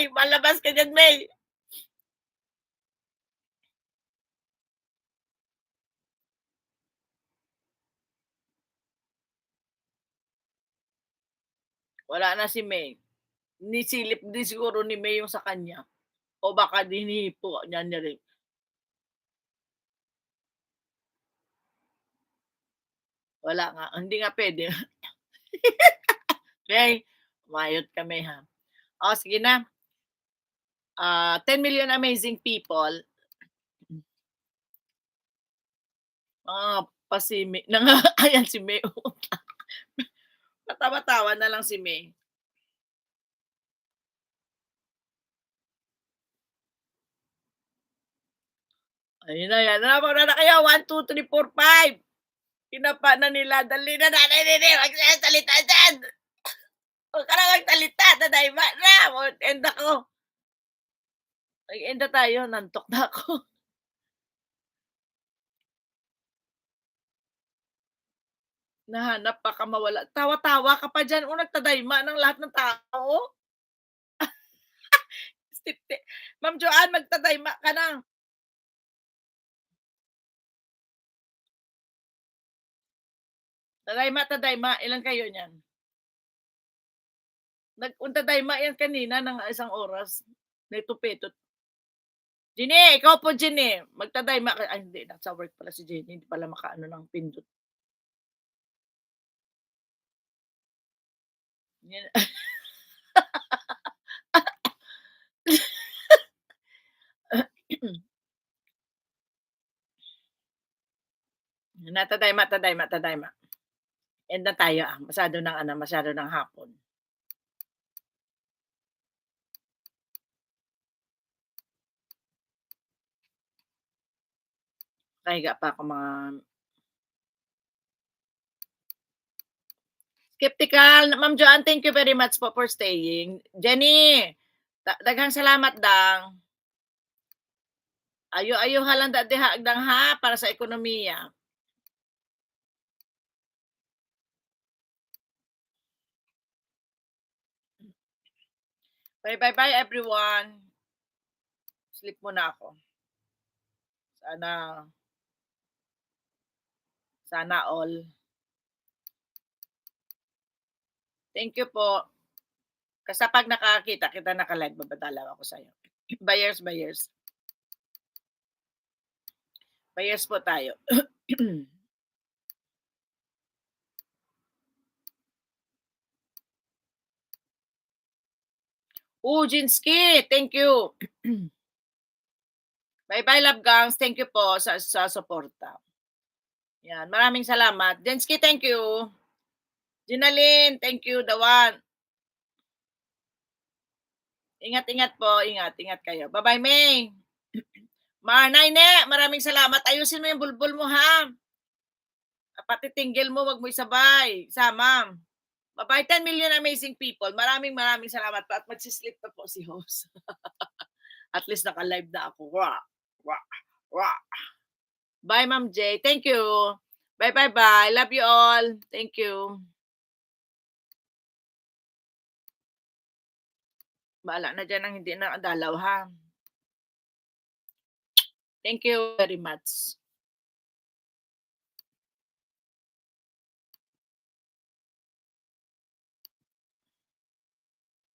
May. Malabas ka diyan, May. Wala na si May. Nisilip din siguro ni May yung sa kanya. O baka hinihipo niya rin. Wala nga, hindi nga puwede. May, umayot kami ha. O sige na. 10 million amazing people. Pasimi ayan si May. Patawa-tawa na lang si May. Ayun na yan, na kayo 1, 2, 3, 4, 5. Tinapa na nila, dali na Nanay Nini magsasalita diyan. Huwag ka na magsalita, tadayma na, mag-end ako. Mag-end na tayo, nantok na ako. Nahanap baka mawala. Tawa-tawa ka pa diyan, nagtadayma ng lahat ng tao. Stipte Ma'am Joanne, magtadayma ka na. Tadayma, ilan kayo niyan? Tadayma yan kanina ng isang oras. Nagtupi-tut Jenny, ikaw po Jenny, magtadayma ka ay hindi, nasa work pala si Jenny, hindi pala makaano ng pindot. Yan. Tadayma. End na tayo, masyado ng hapon. Nakahiga pa ako mga skeptical. Ma'am Joanne, thank you very much po for staying. Jenny, daghang salamat dang. Ayo halanda diha agdang ha para sa ekonomiya. Bye everyone. Sleep muna ako. Sana all. Thank you po. Kasi pag nakakita kita naka-live, babadalaw ako sa'yo. Buyers. Buyers po tayo. Jinski, thank you. Bye, love gangs. Thank you po sa suporta. Yan, maraming salamat. Jinski, thank you. Jinalyn, thank you, the one. Ingat po, ingat kayo. Bye-bye, May. Nayne, maraming salamat. Ayusin mo yung bulbul mo, ha? Pati tinggil mo, wag mo isabay. Sama. Bye-bye, 10 million amazing people. Maraming salamat po at magsisleep na po si host. At least naka-live na ako. Wah. Bye, Ma'am J. Thank you. Bye. Love you all. Thank you. Bahala na dyan ang hindi na dalaw, ha? Thank you very much.